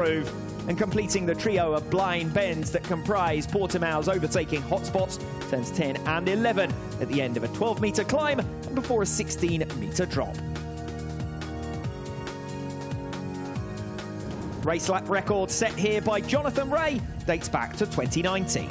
And completing the trio of blind bends that comprise Portimao's overtaking hotspots, turns 10 and 11 at the end of a 12-metre climb and before a 16-metre drop. Race lap record set here by Jonathan Rea dates back to 2019.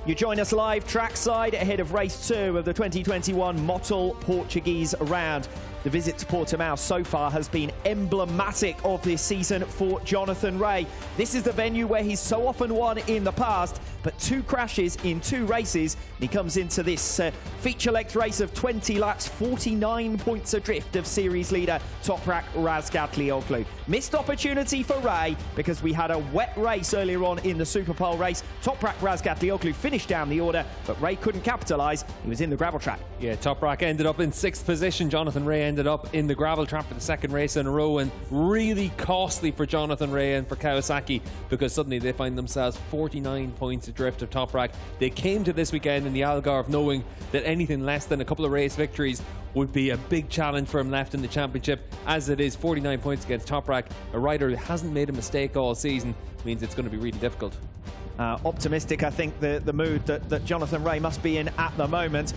You join us live trackside ahead of race 2 of the 2021 Motul Portuguese round. The visit to Portimao so far has been emblematic of this season for Jonathan Rea. This is the venue where he's so often won in the past, but 2 crashes in 2 races. And he comes into this feature-length race of 20 laps, 49 points adrift of series leader Toprak Razgatlioglu. Missed opportunity for Rea because we had a wet race earlier on in the Superpole race. Toprak Razgatlioglu finished down the order, but Rea couldn't capitalise. He was in the gravel trap. Yeah, Toprak ended up in 6th position. Jonathan Rea ended up in the gravel trap for the 2nd race in a row, and really costly for Jonathan Rea and for Kawasaki because suddenly they find themselves 49 points adrift of Toprak. They came to this weekend in the Algarve knowing that anything less than a couple of race victories would be a big challenge for him left in the championship. As it is, 49 points against Toprak, a rider who hasn't made a mistake all season, means it's going to be really difficult. Optimistic, I think, the mood that Jonathan Rea must be in at the moment.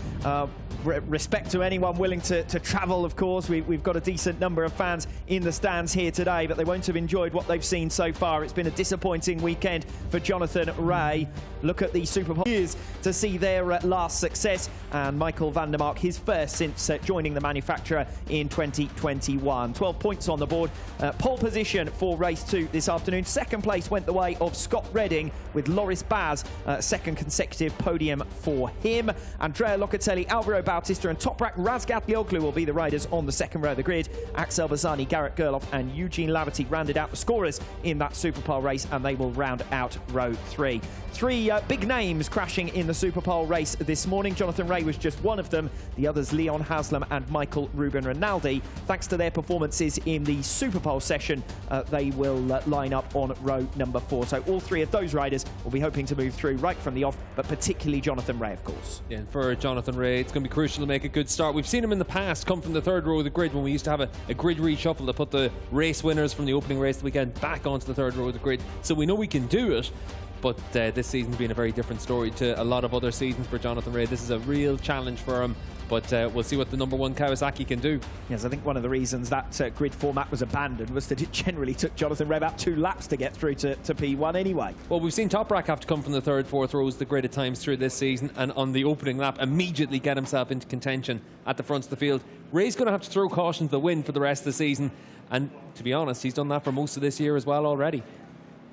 Respect to anyone willing to travel, of course. We've got a decent number of fans in the stands here today, but they won't have enjoyed what they've seen so far. It's been a disappointing weekend for Jonathan Rea. Look at the Superpole to see their last success, and Michael Vander Mark, his first since joining the manufacturer in 2021. 12 points on the board. Pole position for race 2 this afternoon. 2nd place went the way of Scott Redding with Loris Baz, 2nd consecutive podium for him. Andrea Locatelli, Alvaro Bautista and Toprak Razgatlioglu will be the riders on the 2nd row of the grid. Axel Bazzani, Garrett Gerloff and Eugene Laverty rounded out the scorers in that Superpole race, and they will round out row 3. 3 big names crashing in the Superpole race this morning. Jonathan Rea was just one of them. The others, Leon Haslam and Michael Ruben Rinaldi. Thanks to their performances in the Superpole session, they will line up on row number 4. So all 3 of those riders will be hoping to move through right from the off, but particularly Jonathan Rea, of course. Yeah, and for Jonathan Rea, it's going to be crucial to make a good start. We've seen him in the past come from the 3rd row of the grid when we used to have a grid reshuffle to put the race winners from the opening race of the weekend back onto the 3rd row of the grid. So we know we can do it. But this season's been a very different story to a lot of other seasons for Jonathan Rea. This is a real challenge for him, but we'll see what the #1 Kawasaki can do. Yes, I think one of the reasons that grid format was abandoned was that it generally took Jonathan Rea about 2 laps to get through to P1 anyway. Well, we've seen Toprak have to come from the 3rd, 4th rows of the grid at times through this season, and on the opening lap immediately get himself into contention at the front of the field. Rea's going to have to throw caution to the wind for the rest of the season, and to be honest, he's done that for most of this year as well already.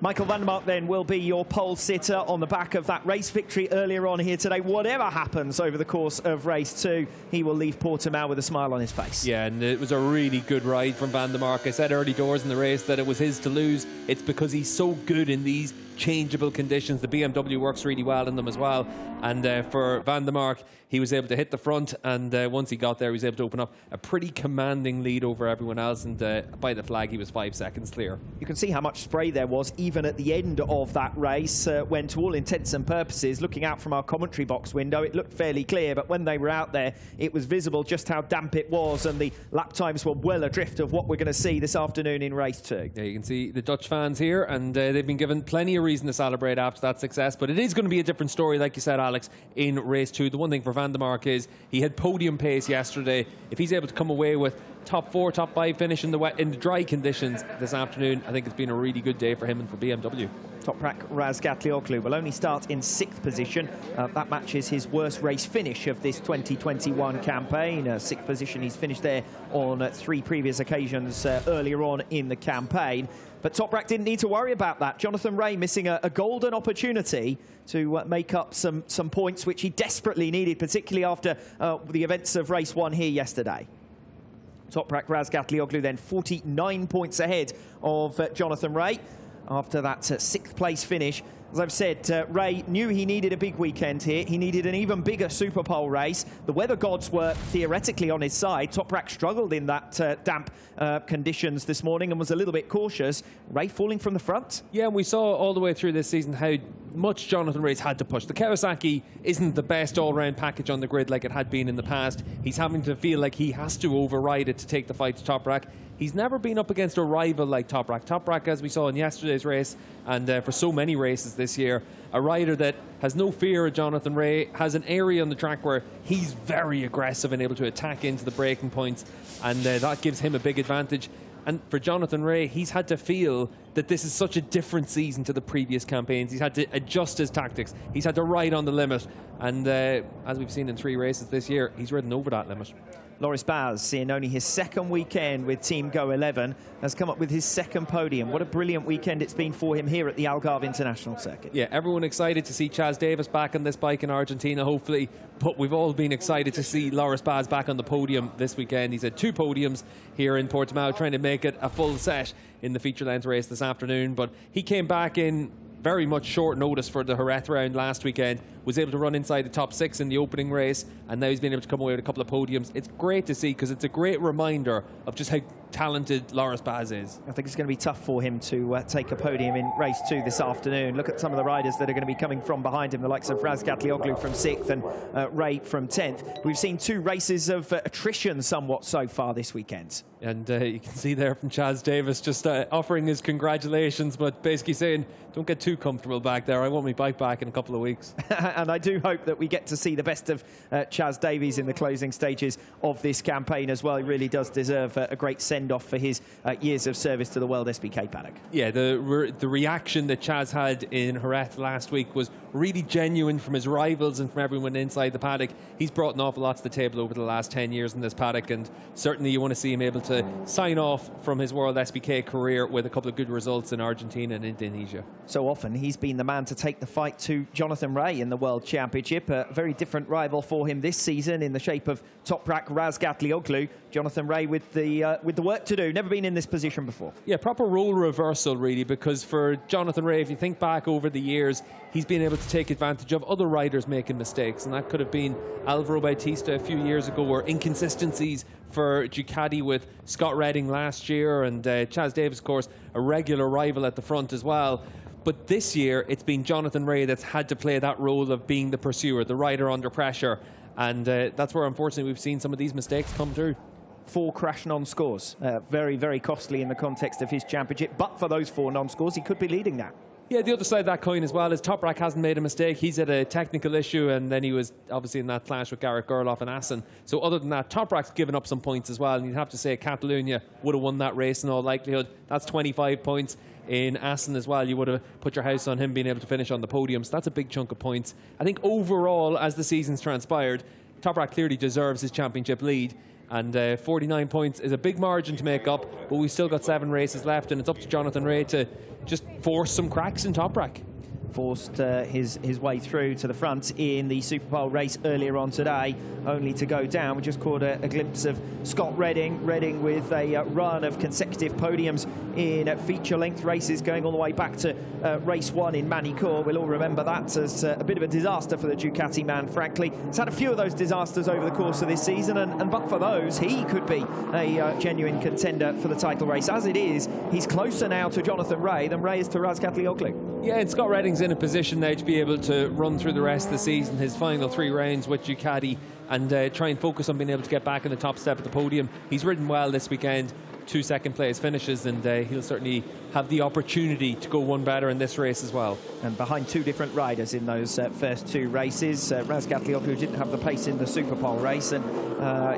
Michael Vander Mark then will be your pole sitter on the back of that race victory earlier on here today. Whatever happens over the course of race 2, he will leave Portimao with a smile on his face. Yeah, and it was a really good ride from Vander Mark. I said early doors in the race that it was his to lose. It's because he's so good in these changeable conditions. The BMW works really well in them as well. And for Vander Mark, he was able to hit the front, and once he got there, he was able to open up a pretty commanding lead over everyone else, and by the flag, he was 5 seconds clear. You can see how much spray there was even at the end of that race, when to all intents and purposes, looking out from our commentary box window, it looked fairly clear, but when they were out there, it was visible just how damp it was, and the lap times were well adrift of what we're going to see this afternoon in race 2. Yeah, you can see the Dutch fans here, and they've been given plenty of reason to celebrate after that success, but it is going to be a different story, like you said, Alex, in race 2. The one thing for Vander Mark is he had podium pace yesterday. If he's able to come away with top 4, top 5 finish in the dry conditions this afternoon, I think it's been a really good day for him and for BMW. Toprak Razgatlioglu will only start in 6th position. That matches his worst race finish of this 2021 campaign. 6th position, he's finished there on 3 previous occasions earlier on in the campaign. But Toprak didn't need to worry about that. Jonathan Rea missing a golden opportunity to make up some points, which he desperately needed, particularly after the events of race 1 here yesterday. Toprak Razgatlioglu then 49 points ahead of Jonathan Rea after that 6th place finish. As I've said, Rea knew he needed a big weekend here. He needed an even bigger Superpole race. The weather gods were theoretically on his side. Toprak struggled in that damp conditions this morning and was a little bit cautious. Rea falling from the front. Yeah, we saw all the way through this season how much Jonathan Rea's had to push. The Kawasaki isn't the best all-round package on the grid like it had been in the past. He's having to feel like he has to override it to take the fight to Toprak. He's never been up against a rival like Toprak. Toprak, as we saw in yesterday's race, and for so many races this year, a rider that has no fear of Jonathan Rea, has an area on the track where he's very aggressive and able to attack into the breaking points, and that gives him a big advantage. And for Jonathan Rea, he's had to feel that this is such a different season to the previous campaigns. He's had to adjust his tactics. He's had to ride on the limit. And as we've seen in 3 races this year, he's ridden over that limit. Loris Baz, in only his second weekend with Team Go 11, has come up with his second podium. What a brilliant weekend it's been for him here at the Algarve International Circuit. Yeah, everyone excited to see Chaz Davies back on this bike in Argentina, hopefully. But we've all been excited to see Loris Baz back on the podium this weekend. He's had 2 podiums here in Portimao, trying to make it a full set in the feature-length race this afternoon. But he came back in very much short notice for the Jerez round last weekend, was able to run inside the top 6 in the opening race, and now he's been able to come away with a couple of podiums. It's great to see, because it's a great reminder of just how talented Loris Baz is. I think it's going to be tough for him to take a podium in race 2 this afternoon. Look at some of the riders that are going to be coming from behind him, the likes of Razgatlioglu from 6th and Rea from 10th. We've seen 2 races of attrition somewhat so far this weekend. And you can see there from Chaz Davies just offering his congratulations, but basically saying, don't get too comfortable back there. I want my bike back in a couple of weeks. And I do hope that we get to see the best of Chaz Davies in the closing stages of this campaign as well. He really does deserve a great send-off for his years of service to the World SBK paddock. Yeah, the reaction that Chaz had in Jerez last week was really genuine from his rivals and from everyone inside the paddock. He's brought an awful lot to the table over the last 10 years in this paddock, and certainly you want to see him able to sign off from his World SBK career with a couple of good results in Argentina and Indonesia. So often he's been the man to take the fight to Jonathan Rea in the World Championship. A very different rival for him this season in the shape of Toprak Razgatlioglu. Jonathan Rea with the work to do. Never been in this position before. Yeah, proper role reversal really, because for Jonathan Rea, if you think back over the years, he's been able to take advantage of other riders making mistakes, and that could have been Alvaro Bautista a few years ago, or inconsistencies for Ducati with Scott Redding last year, and Chaz Davies, of course, a regular rival at the front as well. But this year, it's been Jonathan Rea that's had to play that role of being the pursuer, the rider under pressure, and that's where, unfortunately, we've seen some of these mistakes come through. 4 crash non-scores. Very, very costly in the context of his championship, but for those 4 non-scores, he could be leading that. Yeah, the other side of that coin as well is Toprak hasn't made a mistake. He's had a technical issue, and then he was obviously in that clash with Garrett Gerloff and Assen. So other than that, Toprak's given up some points as well, and you'd have to say Catalunya would have won that race in all likelihood. That's 25 points. In Assen as well, you would have put your house on him being able to finish on the podium. So that's a big chunk of points. I think overall, as the season's transpired, Toprak clearly deserves his championship lead. And 49 points is a big margin to make up, but we've still got 7 races left, and it's up to Jonathan Rea to just force some cracks in Toprak. Forced his way through to the front in the Superpole race earlier on today, only to go down. We just caught a glimpse of Scott Redding with a run of consecutive podiums in feature-length races going all the way back to race 1 in Manicourt. We'll all remember that as a bit of a disaster for the Ducati man, frankly. He's had a few of those disasters over the course of this season, and but for those, he could be a genuine contender for the title race. As it is, he's closer now to Jonathan Rea than Rea is to Razgatlioglu. Yeah, and Scott Redding's in a position now to be able to run through the rest of the season, his final 3 rounds with Ducati, and try and focus on being able to get back in the top step of the podium. He's ridden well this weekend, 2 second-place finishes, and he'll certainly have the opportunity to go one better in this race as well. And behind 2 different riders in those first 2 races, Razgatlioglu didn't have the pace in the Superpole race, and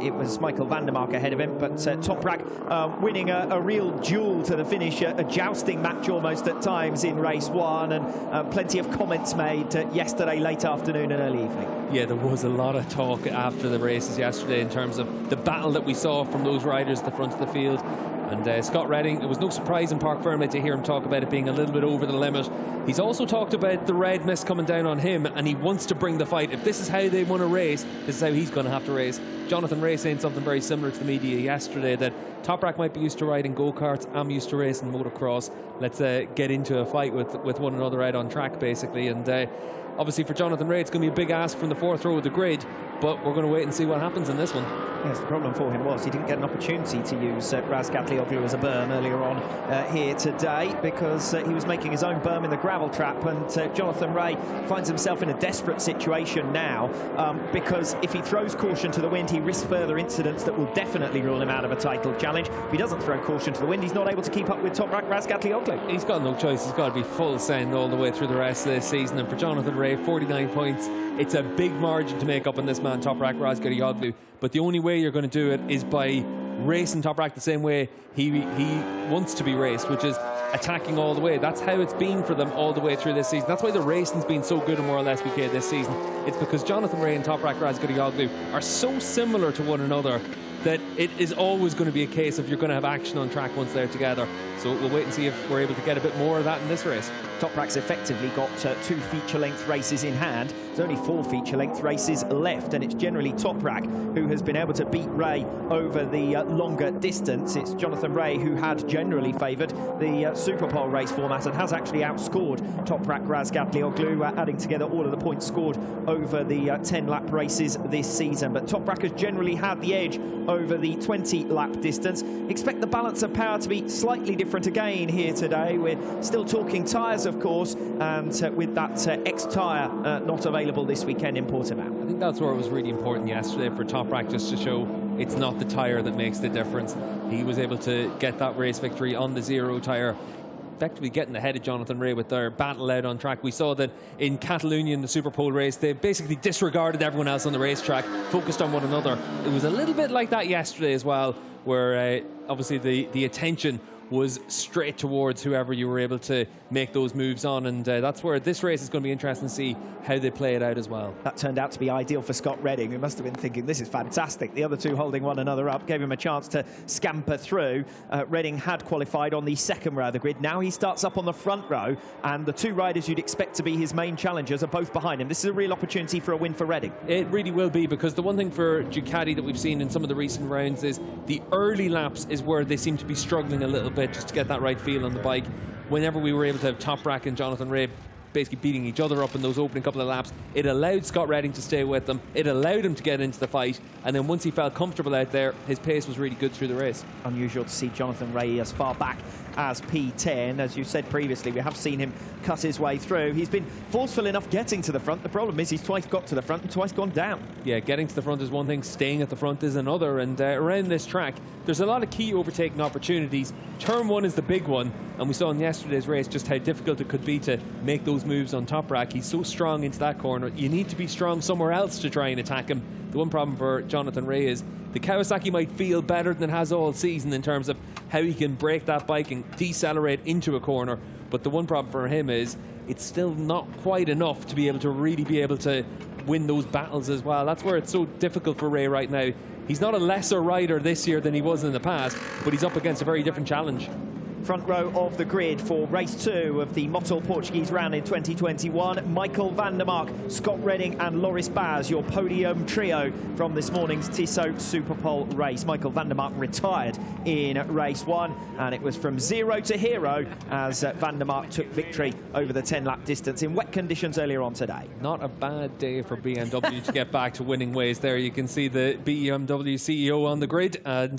it was Michael Vander Mark ahead of him, but Toprak winning a real duel to the finish, a jousting match almost at times in race 1, and plenty of comments made yesterday late afternoon and early evening. Yeah, there was a lot of talk after the races yesterday in terms of the battle that we saw from those riders at the front of the field. And Scott Redding, it was no surprise in Park Fermé to hear him talk about it being a little bit over the limit. He's also talked about the red mist coming down on him, and he wants to bring the fight. If this is how they want to race, this is how he's going to have to race. Jonathan Rea saying something very similar to the media yesterday, that Toprak might be used to riding go-karts, I'm used to racing motocross. Let's get into a fight with one another out on track, basically. And Obviously, for Jonathan Rea, it's going to be a big ask from the fourth row of the grid, but we're going to wait and see what happens in this one. Yes, the problem for him was he didn't get an opportunity to use Razgatlioglu as a berm earlier on here today, because he was making his own berm in the gravel trap, and Jonathan Rea finds himself in a desperate situation now, because if he throws caution to the wind, he risks further incidents that will definitely rule him out of a title challenge. If he doesn't throw caution to the wind, he's not able to keep up with Toprak Razgatlioglu. He's got no choice. He's got to be full send all the way through the rest of this season, and for Jonathan Rea, 49 points. It's a big margin to make up on this man, Toprak Razgatlioglu, but the only way you're going to do it is by racing Toprak the same way he wants to be raced, which is attacking all the way. That's how it's been for them all the way through this season. That's why the racing's been so good in more or less BK this season. It's because Jonathan Rea and Toprak Razgatlioglu are so similar to one another that it is always going to be a case of you're going to have action on track once they're together. So we'll wait and see if we're able to get a bit more of that in this race. Toprak's effectively got 2 feature-length races in hand. There's only 4 feature-length races left, and it's generally Toprak who has been able to beat Rea over the longer distance. It's Jonathan Rea who had generally favoured the Superpole race format and has actually outscored Toprak Razgatlioglu, adding together all of the points scored over the 10-lap races this season. But Toprak has generally had the edge over the 20-lap distance. Expect the balance of power to be slightly different again here today. We're still talking tyres, of course, and with that X-tyre not available this weekend in Portimao. I think that's where it was really important yesterday for Toprak, just to show it's not the tyre that makes the difference. He was able to get that race victory on the 0 tyre, effectively getting ahead of Jonathan Rea with their battle out on track. We saw that in Catalonia in the Superpole race, they basically disregarded everyone else on the racetrack, focused on one another. It was a little bit like that yesterday as well, where obviously the attention was straight towards whoever you were able to make those moves on, and that's where this race is going to be interesting to see how they play it out as well. That turned out to be ideal for Scott Redding, who must have been thinking, this is fantastic. The other two holding one another up gave him a chance to scamper through. Redding had qualified on the second row of the grid. Now he starts up on the front row, and the 2 riders you'd expect to be his main challengers are both behind him. This is a real opportunity for a win for Redding. It really will be, because the one thing for Ducati that we've seen in some of the recent rounds is the early laps is where they seem to be struggling a little bit just to get that right feel on the bike. Whenever we were able to have Toprak and Jonathan Rea basically beating each other up in those opening couple of laps, it allowed Scott Redding to stay with them, it allowed him to get into the fight, and then once he felt comfortable out there, his pace was really good through the race. Unusual to see Jonathan Rea as far back as P10. As you said previously, we have seen him cut his way through. He's been forceful enough getting to the front. The problem is he's twice got to the front and twice gone down. Yeah, getting to the front is one thing, staying at the front is another, and around this track there's a lot of key overtaking opportunities. Turn 1 is the big one, and we saw in yesterday's race just how difficult it could be to make those moves on Toprak. He's so strong into that corner. You need to be strong somewhere else to try and attack him. The one problem for Jonathan Rea is the Kawasaki might feel better than it has all season in terms of how he can break that bike and decelerate into a corner, but the one problem for him is it's still not quite enough to be able to really be able to win those battles as well. That's where it's so difficult for Rea right now. He's not a lesser rider this year than he was in the past, but he's up against a very different challenge. Front row of the grid for race 2 of the Motul Portuguese round in 2021. Michael Vander Mark, Scott Redding and Loris Baz, your podium trio from this morning's Tissot Superpole race. Michael Vander Mark retired in race 1, and it was from 0 to hero as Vander Mark took victory over the 10-lap distance in wet conditions earlier on today. Not a bad day for BMW to get back to winning ways there. You can see the BMW CEO on the grid, and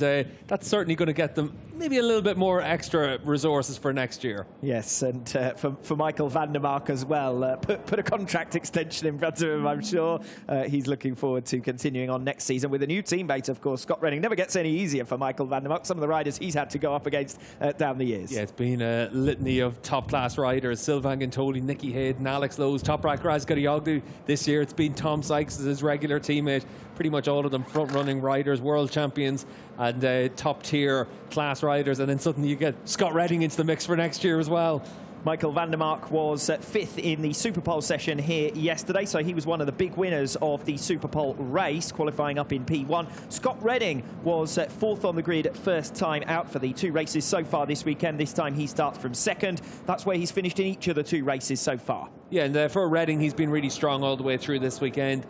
that's certainly going to get them maybe a little bit more extra resources for next year. Yes, and for Michael Vander Mark as well, put a contract extension in front of him, I'm sure. He's looking forward to continuing on next season with a new teammate, of course. Scott Redding never gets any easier for Michael Vander Mark. Some of the riders he's had to go up against down the years. Yeah, it's been a litany of top-class riders. Sylvain Gintoli, Nicky Hayden, Alex Lowe's, Toprak Razgatlioglu. This year it's been Tom Sykes as his regular teammate. Pretty much all of them front-running riders, world champions and top-tier class riders. And then suddenly you get Scott Redding into the mix for next year as well. Michael Vander Mark was 5th in the Superpole session here yesterday, so he was one of the big winners of the Superpole race, qualifying up in P1. Scott Redding was 4th on the grid first time out for the 2 races so far this weekend. This time he starts from 2nd. That's where he's finished in each of the 2 races so far. Yeah, and for Redding, he's been really strong all the way through this weekend.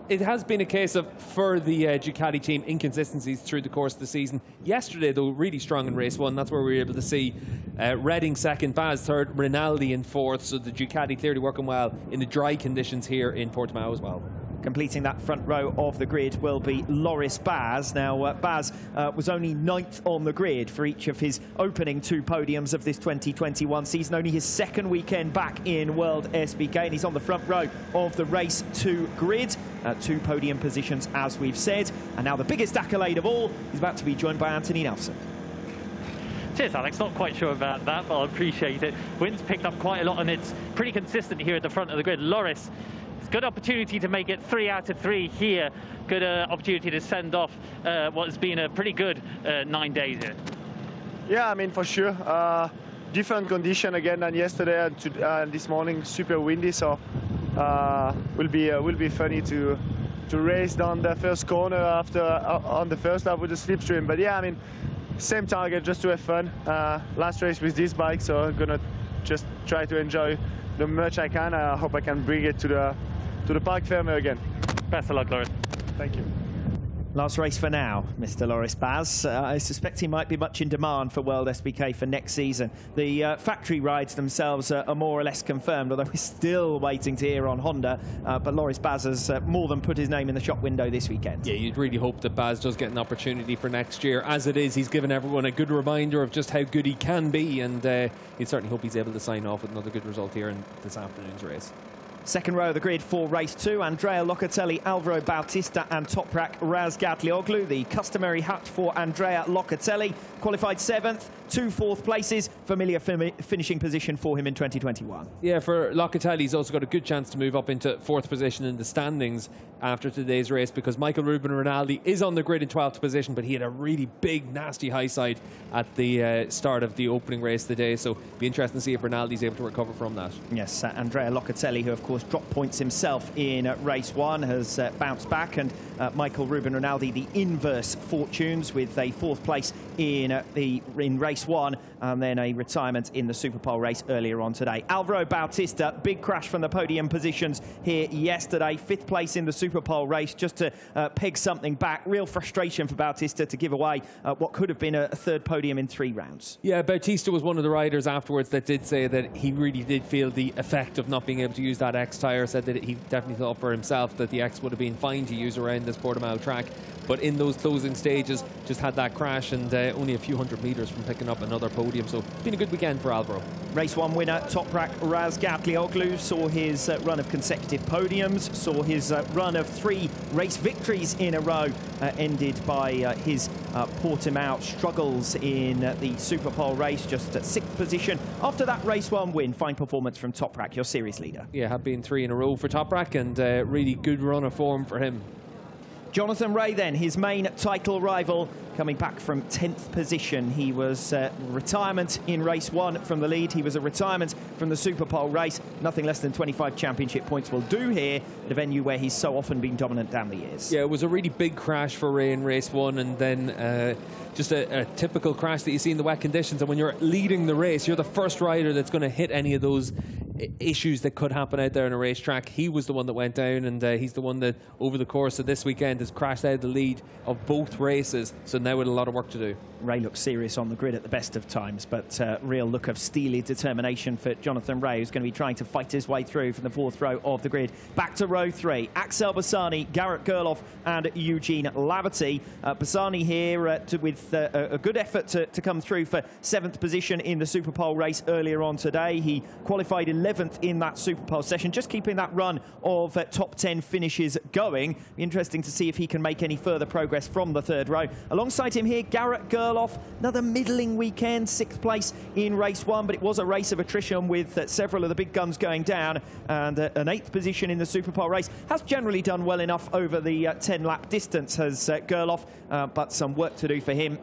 It has been a case of, for the Ducati team, inconsistencies through the course of the season. Yesterday, though, really strong in race 1. That's where we were able to see Redding second, Baz third, Rinaldi in fourth. So the Ducati clearly working well in the dry conditions here in Portimao as well. Completing that front row of the grid will be Loris Baz. Now, Baz was only 9th on the grid for each of his opening 2 podiums of this 2021 season. Only his second weekend back in World SBK, and he's on the front row of the race 2 grid. 2 podium positions, as we've said. And now the biggest accolade of all, he's about to be joined by Anthony Nelson. Cheers, Alex. Not quite sure about that, but I appreciate it. Wind's picked up quite a lot, and it's pretty consistent here at the front of the grid. Loris, good opportunity to make it 3 out of 3 here. Good opportunity to send off what has been a pretty good 9 days here. Yeah, I mean, for sure. Different condition again than yesterday and this morning. Super windy, so will be funny to race down the first corner after on the first lap with the slipstream. But yeah, I mean, same target, just to have fun. Last race with this bike, so I'm gonna just try to enjoy the much I can. I hope I can bring it to the Parc Fermé again. Best of luck, Loris. Thank you. Last race for now, Mr. Loris Baz. I suspect he might be much in demand for World SBK for next season. The factory rides themselves are more or less confirmed, although we're still waiting to hear on Honda. But Loris Baz has more than put his name in the shop window this weekend. Yeah, you'd really hope that Baz does get an opportunity for next year. As it is, he's given everyone a good reminder of just how good he can be, and you'd certainly hope he's able to sign off with another good result here in this afternoon's race. Second row of the grid for race 2. Andrea Locatelli, Alvaro Bautista and Toprak Razgatlioglu. The customary hat for Andrea Locatelli. Qualified 7th, 2 4th places. Familiar finishing position for him in 2021. Yeah, for Locatelli, he's also got a good chance to move up into 4th position in the standings after today's race, because Michael Ruben Rinaldi is on the grid in 12th position, but he had a really big, nasty high side at the start of the opening race today. So be interesting to see if Rinaldi's able to recover from that. Yes, Andrea Locatelli, who of course dropped points himself in race 1, has bounced back, and Michael Ruben Rinaldi the inverse fortunes with a 4th place in race 1 and then a retirement in the Superpole race earlier on today. Alvaro Bautista, big crash from the podium positions here yesterday. 5th place in the Superpole race, just to peg something back. Real frustration for Bautista to give away what could have been a 3rd podium in 3 rounds. Yeah, Bautista was one of the riders afterwards that did say that he really did feel the effect of not being able to use that X tyre. Said that he definitely thought for himself that the X would have been fine to use around this Portimao track, but in those closing stages just had that crash, and only a few hundred metres from picking up another podium. So it's been a good weekend for Alvaro. Race 1 winner Toprak Razgatlioglu saw his run of consecutive podiums, saw his run of 3 race victories in a row ended by his Portimao struggles in the Superpole race, just at 6th position. After that race 1 win, fine performance from Toprak, your series leader. Yeah, have been 3 in a row for Toprak, and really good run of form for him. Jonathan Rea then, his main title rival, coming back from 10th position. He was retirement in race 1 from the lead. He was a retirement from the Superpole race. Nothing less than 25 championship points will do here at a venue where he's so often been dominant down the years. Yeah, it was a really big crash for Rea in race 1, and then just a typical crash that you see in the wet conditions. And when you're leading the race, you're the first rider that's going to hit any of those issues that could happen out there in a racetrack. He was the one that went down, and he's the one that over the course of this weekend has crashed out of the lead of both races, so now with a lot of work to do. Rea looks serious on the grid at the best of times, but real look of steely determination for Jonathan Rea, who's going to be trying to fight his way through from the 4th row of the grid. Back to row 3, Axel Bassani, Garrett Gerloff and Eugene Laverty. Bassani here with a good effort to come through for 7th position in the Superpole race earlier on today. He qualified 11th in that Superpole session, just keeping that run of top 10 finishes going. Be interesting to see if he can make any further progress from the 3rd row. Alongside him here, Garrett Gerloff, another middling weekend, 6th place in race 1, but it was a race of attrition with several of the big guns going down, and an 8th position in the Superpole race. Has generally done well enough over the 10-lap distance, has Gerloff, but some work to do for him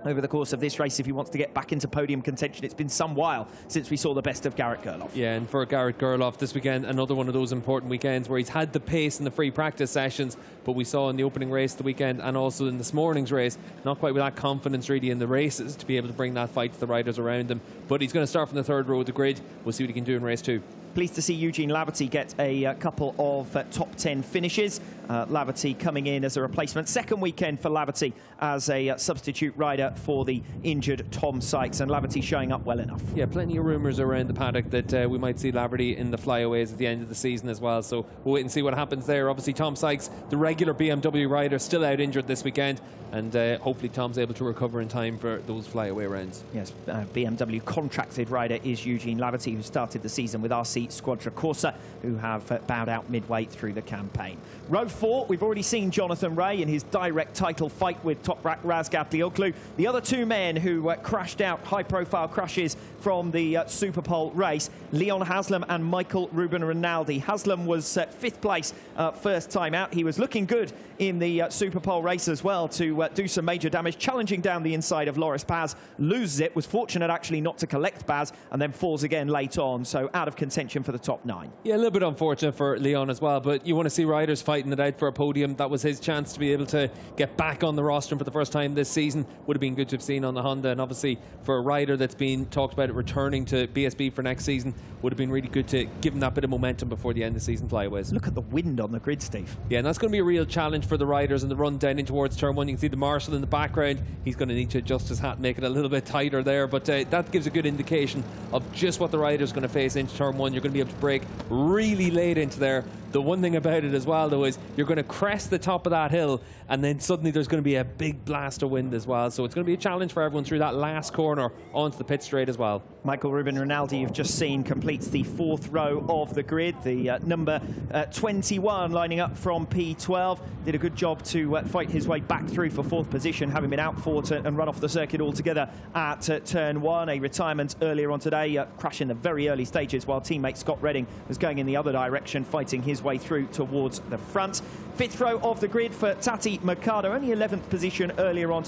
over the course of this race if he wants to get back into podium contention. It's been some while since we saw the best of Garrett Gerloff. Yeah, and for Garrett Gerloff this weekend, another one of those important weekends where he's had the pace in the free practice sessions, but we saw in the opening race the weekend and also in this morning's race, not quite with that confidence really in the races to be able to bring that fight to the riders around him. But he's going to start from the 3rd row of the grid. We'll see what he can do in race 2. Pleased to see Eugene Laverty get a couple of top 10 finishes. Laverty coming in as a replacement. Second weekend for Laverty as a substitute rider for the injured Tom Sykes, and Laverty showing up well enough. Yeah, plenty of rumours around the paddock that we might see Laverty in the flyaways at the end of the season as well, so we'll wait and see what happens there. Obviously Tom Sykes, the regular BMW rider, still out injured this weekend, and hopefully Tom's able to recover in time for those flyaway rounds. Yes, BMW contracted rider is Eugene Laverty, who started the season with RC Squadra Corsa, who have bowed out midway through the campaign. Row 4, we've already seen Jonathan Rea in his direct title fight with Toprak Razgatlioglu. The other two men who crashed out, high-profile crashes from the Superpole race, Leon Haslam and Michael Ruben Rinaldi. Haslam was 5th place first time out. He was looking good in the Superpole race as well to do some major damage, challenging down the inside of Loris Baz, loses it, was fortunate actually not to collect Baz, and then falls again late on, so out of contention for the top 9. Yeah, a little bit unfortunate for Leon as well, but you want to see riders fighting it out for a podium. That was his chance to be able to get back on the rostrum for the first time this season. Would have been good to have seen on the Honda, and obviously for a rider that's been talked about returning to BSB for next season, would have been really good to give him that bit of momentum before the end of the season flyaways. Look at the wind on the grid, Steve. Yeah, and that's going to be a real challenge for the riders in the run down in towards turn 1. You can see the marshal in the background. He's going to need to adjust his hat, make it a little bit tighter there, but that gives a good indication of just what the rider's going to face into turn 1. You're going to be able to brake really late into there. The one thing about it as well, though, is you're going to crest the top of that hill, and then suddenly there's going to be a big blast of wind as well. So it's going to be a challenge for everyone through that last corner onto the pit straight as well. Michael Ruben Rinaldi, you've just seen, completes the 4th row of the grid. The number 21 lining up from P12. Did a good job to fight his way back through for 4th position, having been outfought and run off the circuit altogether at turn 1. A retirement earlier on today, crash in the very early stages while teammate Scott Redding was going in the other direction, fighting his way through towards the front. 5th row of the grid for Tati Mercado, only 11th position earlier on today.